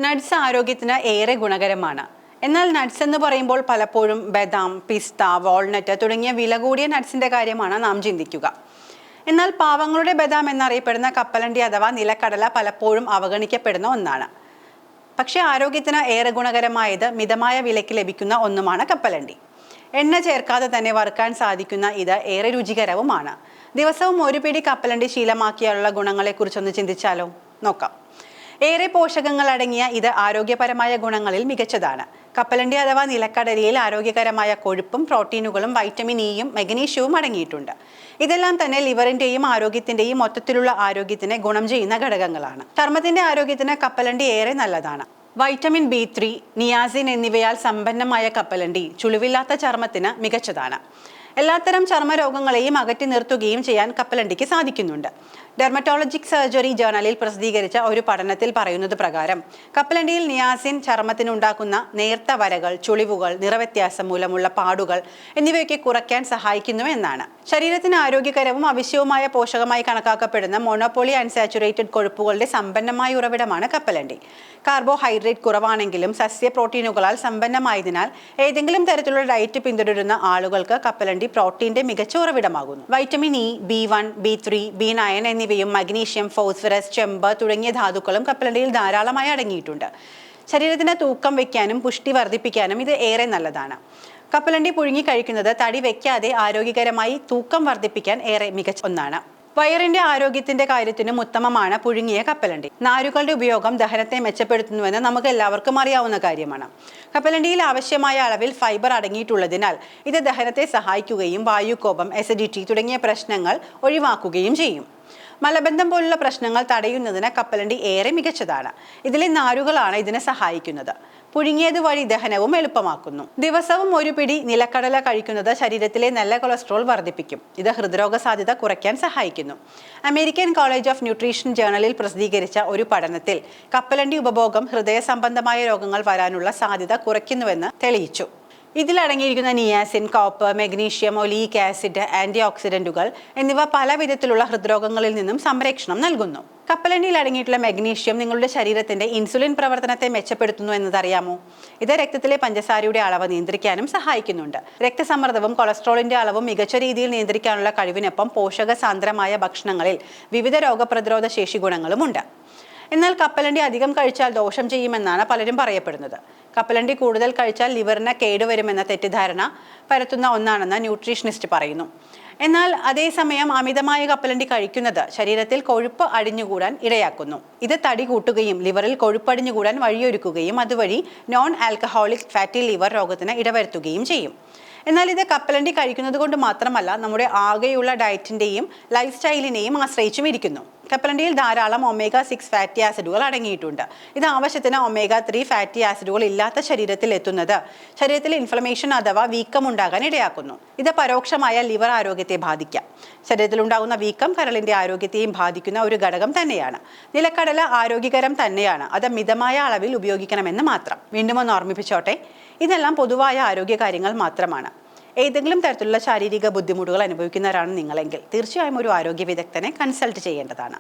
Nuts ആരോഗ്യത്തിന് ഏറെ ഗുണകരമാണ്. എന്നാൽ നട്ട്സ് എന്ന് പറയുമ്പോൾ പലപ്പോഴും ബദാം, പിസ്ത, വാൾനട്ട് തുടങ്ങിയ വില കൂടിയ നട്ട്സിന്റെ കാര്യമാണ് നാം ചിന്തിക്കുക. എന്നാൽ പാവങ്ങളുടെ ബദാം എന്നറിയപ്പെടുന്ന കപ്പലണ്ടി അഥവാ നിലക്കടല പലപ്പോഴും അവഗണിക്കപ്പെടുന്ന ഒന്നാണ്. പക്ഷേ ആരോഗ്യത്തിന് ഏറെ ഗുണകരമായത് മിതമായ വിലയ്ക്ക് ലഭിക്കുന്ന ഒന്നുമാണ് കപ്പലണ്ടി. എണ്ണ ചേർക്കാതെ തന്നെ വറുക്കാൻ സാധിക്കുന്ന ഇത് ഏറെ രുചികരവുമാണ്. ദിവസവും ഒരു പിടി കപ്പലണ്ടി ശീലമാക്കിയാലുള്ള ഗുണങ്ങളെക്കുറിച്ചൊന്ന് ചിന്തിച്ചാലോ? നോക്കാം. ഏറെ പോഷകങ്ങൾ അടങ്ങിയ ഇത് ആരോഗ്യപരമായ ഗുണങ്ങളിൽ മികച്ചതാണ്. കപ്പലണ്ടി അഥവാ നിലക്കടലയിൽ ആരോഗ്യകരമായ കൊഴുപ്പും പ്രോട്ടീനുകളും വൈറ്റമിൻ ഇയും മഗ്നീഷ്യവും അടങ്ങിയിട്ടുണ്ട്. ഇതെല്ലാം തന്നെ ലിവറിന്റെയും ആരോഗ്യത്തിന്റെയും മൊത്തത്തിലുള്ള ആരോഗ്യത്തിന് ഗുണം ചെയ്യുന്ന ഘടകങ്ങളാണ്. ചർമ്മത്തിന്റെ ആരോഗ്യത്തിന് കപ്പലണ്ടി ഏറെ നല്ലതാണ്. വൈറ്റമിൻ B3, നിയാസിൻ എന്നിവയാൽ സമ്പന്നമായ കപ്പലണ്ടി ചുളിവില്ലാത്ത ചർമ്മത്തിന് മികച്ചതാണ്. എല്ലാത്തരം ചർമ്മരോഗങ്ങളെയും അകറ്റി നിർത്തുകയും ചെയ്യാൻ കപ്പലണ്ടിക്ക് സാധിക്കുന്നുണ്ട്. ഡെർമറ്റോളജിക് സർജറി ജേർണലിൽ പ്രസിദ്ധീകരിച്ച ഒരു പഠനത്തിൽ പറയുന്നത് പ്രകാരം കപ്പലണ്ടിയിൽ നിയാസിൻ ചർമ്മത്തിനുണ്ടാക്കുന്ന നേർത്ത വരകൾ, ചുളിവുകൾ, നിറവ്യത്യാസം മൂലമുള്ള പാടുകൾ എന്നിവയൊക്കെ കുറയ്ക്കാൻ സഹായിക്കുന്നു എന്നാണ്. ശരീരത്തിന് ആരോഗ്യകരവും ആവശ്യവുമായ പോഷകമായി കണക്കാക്കപ്പെടുന്ന മോണോപോളി അൺസാച്ചുറേറ്റഡ് കൊഴുപ്പുകളുടെ സമ്പന്നമായ ഉറവിടമാണ് കപ്പലണ്ടി. കാർബോഹൈഡ്രേറ്റ് കുറവാണെങ്കിലും സസ്യ പ്രോട്ടീനുകളാൽ സമ്പന്നമായതിനാൽ ഏതെങ്കിലും തരത്തിലുള്ള ഡയറ്റ് പിന്തുടരുന്ന ആളുകൾക്ക് കപ്പലണ്ടി പ്രോട്ടീന്റെ മികച്ച ഉറവിടമാകുന്നു. Vitamin E, B1, B3, B9 എന്നിവയും മഗ്നീഷ്യം, ഫോസ്ഫറസ്, ചെമ്പ് തുടങ്ങിയ ധാതുക്കളും കപ്പലണ്ടിയിൽ ധാരാളമായി അടങ്ങിയിട്ടുണ്ട്. ശരീരത്തിന് തൂക്കം വയ്ക്കാനും പുഷ്ടി വർദ്ധിപ്പിക്കാനും ഇത് ഏറെ നല്ലതാണ്. കപ്പലണ്ടി പുഴുങ്ങി കഴിക്കുന്നത് തടി വയ്ക്കാതെ ആരോഗ്യകരമായി തൂക്കം വർദ്ധിപ്പിക്കാൻ ഏറെ മികച്ച ഒന്നാണ്. വയറിന്റെ ആരോഗ്യത്തിന്റെ കാര്യത്തിനും ഉത്തമമാണ് പുഴുങ്ങിയ കപ്പലണ്ടി. നാരുകളുടെ ഉപയോഗം ദഹനത്തെ മെച്ചപ്പെടുത്തുന്നുവെന്ന് നമുക്ക് എല്ലാവർക്കും അറിയാവുന്ന കാര്യമാണ്. കപ്പലണ്ടിയിൽ ആവശ്യമായ അളവിൽ ഫൈബർ അടങ്ങിയിട്ടുള്ളതിനാൽ ഇത് ദഹനത്തെ സഹായിക്കുകയും വായുകോപം, അസിഡിറ്റി തുടങ്ങിയ പ്രശ്നങ്ങൾ ഒഴിവാക്കുകയും ചെയ്യും. മലബന്ധം പോലുള്ള പ്രശ്നങ്ങൾ തടയുന്നതിന് കപ്പലണ്ടി ഏറെ മികച്ചതാണ്. ഇതിലെ നാരുകളാണ് ഇതിനെ സഹായിക്കുന്നത്. പുഴുങ്ങിയത് വഴി ദഹനവും എളുപ്പമാക്കുന്നു. ദിവസവും ഒരു പിടി നിലക്കടല കഴിക്കുന്നത് ശരീരത്തിലെ നല്ല കൊളസ്ട്രോൾ വർദ്ധിപ്പിക്കും. ഇത് ഹൃദ്രോഗ സാധ്യത കുറയ്ക്കാൻ സഹായിക്കുന്നു. അമേരിക്കൻ കോളേജ് ഓഫ് ന്യൂട്രീഷൻ ജേർണലിൽ പ്രസിദ്ധീകരിച്ച ഒരു പഠനത്തിൽ കപ്പലണ്ടി ഉപഭോഗം ഹൃദയ സംബന്ധമായ രോഗങ്ങൾ വരാനുള്ള സാധ്യത കുറയ്ക്കുന്നുവെന്ന് തെളിയിച്ചു. ഇതിലടങ്ങിയിരിക്കുന്ന niacin, copper, magnesium, oleic acid, anti ഓക്സിഡന്റുകൾ എന്നിവ പല വിധത്തിലുള്ള ഹൃദ്രോഗങ്ങളിൽ നിന്നും സംരക്ഷണം നൽകുന്നു. കപ്പലണ്ടിയിൽ അടങ്ങിയിട്ടുള്ള മഗ്നീഷ്യം നിങ്ങളുടെ ശരീരത്തിന്റെ ഇൻസുലിൻ പ്രവർത്തനത്തെ മെച്ചപ്പെടുത്തുന്നു എന്നതറിയാമോ? ഇത് രക്തത്തിലെ പഞ്ചസാരയുടെ അളവ് നിയന്ത്രിക്കാനും സഹായിക്കുന്നുണ്ട്. രക്തസമ്മർദ്ദവും കൊളസ്ട്രോളിന്റെ അളവും മികച്ച രീതിയിൽ നിയന്ത്രിക്കാനുള്ള കഴിവിനൊപ്പം പോഷക സാന്ദ്രമായ ഭക്ഷണങ്ങളിൽ വിവിധ രോഗപ്രതിരോധ ശേഷി ഗുണങ്ങളുമുണ്ട്. എന്നാൽ കപ്പലണ്ടി അധികം കഴിച്ചാൽ ദോഷം ചെയ്യുമെന്നാണ് പലരും പറയപ്പെടുന്നത്. കപ്പലണ്ടി കൂടുതൽ കഴിച്ചാൽ ലിവറിന് കേടുവരുമെന്ന തെറ്റിദ്ധാരണ പരത്തുന്ന ഒന്നാണെന്ന് ന്യൂട്രീഷനിസ്റ്റ് പറയുന്നു. എന്നാൽ അതേസമയം അമിതമായ കപ്പലണ്ടി കഴിക്കുന്നത് ശരീരത്തിൽ കൊഴുപ്പ് അടിഞ്ഞുകൂടാൻ ഇടയാക്കുന്നു. ഇത് തടി കൂട്ടുകയും ലിവറിൽ കൊഴുപ്പടിഞ്ഞുകൂടാൻ വഴിയൊരുക്കുകയും അതുവഴി നോൺ ആൽക്കഹോളിക് ഫാറ്റി ലിവർ രോഗത്തിന് ഇടവരുത്തുകയും ചെയ്യും. എന്നാൽ ഇത് കപ്പലണ്ടി കഴിക്കുന്നത് കൊണ്ട് മാത്രമല്ല, നമ്മുടെ ആകെയുള്ള ഡയറ്റിന്റെയും ലൈഫ് സ്റ്റൈലിനെയും ആശ്രയിച്ചും ഇരിക്കുന്നു. കപ്പലണ്ടിയിൽ ധാരാളം ഒമേഗ-6 ഫാറ്റി ആസിഡുകൾ അടങ്ങിയിട്ടുണ്ട്. ഇത് ആവശ്യത്തിന് ഒമേഗ-3 ഫാറ്റി ആസിഡുകൾ ഇല്ലാത്ത ശരീരത്തിൽ എത്തുന്നത് ശരീരത്തിൽ ഇൻഫ്ലമേഷൻ അഥവാ വീക്കം ഉണ്ടാകാൻ ഇടയാക്കുന്നു. ഇത് പരോക്ഷമായ ലിവർ ആരോഗ്യത്തെ ബാധിക്കാം. ശരീരത്തിലുണ്ടാകുന്ന വീക്കം കരളിന്റെ ആരോഗ്യത്തെയും ബാധിക്കുന്ന ഒരു ഘടകം തന്നെയാണ്. നിലക്കടല ആരോഗ്യകരം തന്നെയാണ്. അത് മിതമായ അളവിൽ ഉപയോഗിക്കണമെന്ന് മാത്രം. വീണ്ടും ഒന്ന് ഓർമ്മിപ്പിച്ചോട്ടെ, ഇതെല്ലാം പൊതുവായ ആരോഗ്യ കാര്യങ്ങൾ മാത്രമാണ്. ഏതെങ്കിലും തരത്തിലുള്ള ശാരീരിക ബുദ്ധിമുട്ടുകൾ അനുഭവിക്കുന്നവരാണ് നിങ്ങളെങ്കിൽ തീർച്ചയായും ഒരു ആരോഗ്യ വിദഗ്ധനെ കൺസൾട്ട് ചെയ്യേണ്ടതാണ്.